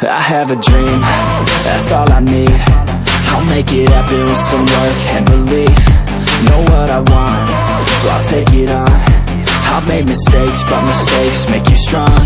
I have a dream, that's all I need. I'll make it happen with some work and belief. Know what I want, so I'll take it on. I've made mistakes, but mistakes make you strong.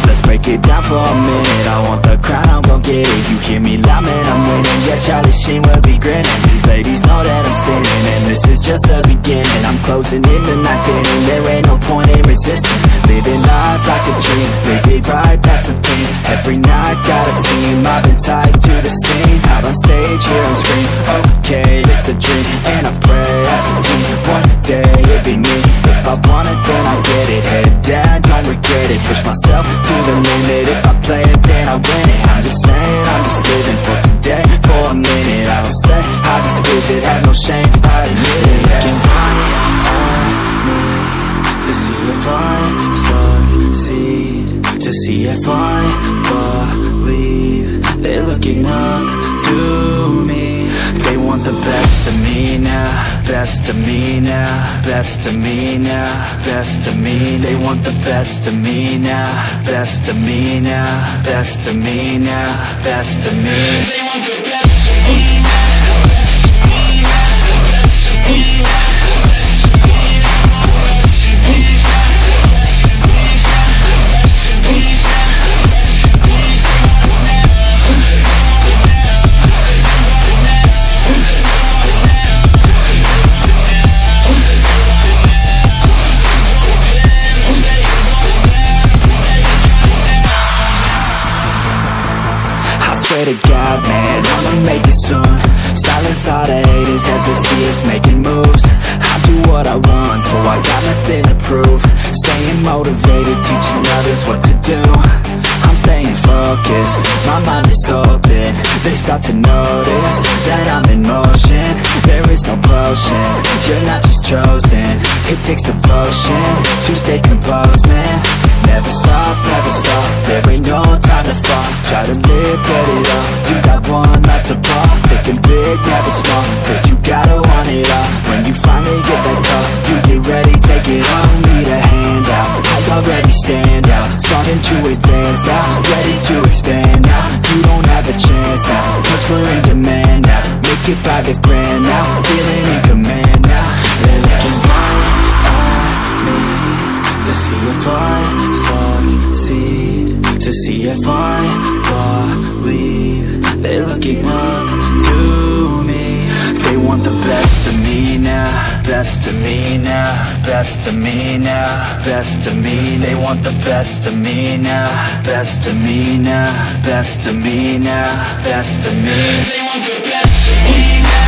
Let's break it down for a minute. I want the crown, I'm gon' get it. You hear me loud, man, I'm winning. Yeah, Charlie Sheen will be grinning. These ladies know that I'm sinning, and this is just the beginning. I'm closing in the night inning. There ain't no point in resisting. Living life like a dream, live it right, that's the thing. Every night got a team, I've been tied to the scene. Out on stage, here I'm screaming, okay, it's a dream. And I pray as a team, one day it'll be me. If I want it, then I get it. Head down, don't regret it. Push myself to the limit. If I play it, then I win it. I'm just saying, I'm just living for today. For a minute, I don't stay, I just visit. Have no shame, I admit it. Looking right at me to see if I succeed, to see if I believe. They're looking up to me. They want the best of me now, best of me now, best of me now, best of me. They want the best of me now, best of me now, best of me now, best of me. They want the best of me now. Swear to God, man, I'ma make it soon. Silence all the haters as they see us making moves. I do what I want, so I got nothing to prove. Staying motivated, teaching others what to do. I'm staying focused, my mind is open. They start to notice that I'm in motion. There is no potion, you're not just chosen. It takes devotion to stay composed, man. Never stop, there ain't no time to fall. Try to live, get it all, you got one life to ball. Thinking big, never small, cause you gotta want it all. When you finally get that call, you get ready, take it on. Need a handout, I already stand out. Starting to advance now, ready to expand now. You don't have a chance now, cause we're in demand now. Make it by the grand now, feeling in command now. They're looking right at me to see if I succeed, to see if I believe. They're looking up to me. They want the best of me now, best of me now, best of me now, best of me. They want the best of me now, best of me now, best of me now, best of me. They want the best of me now.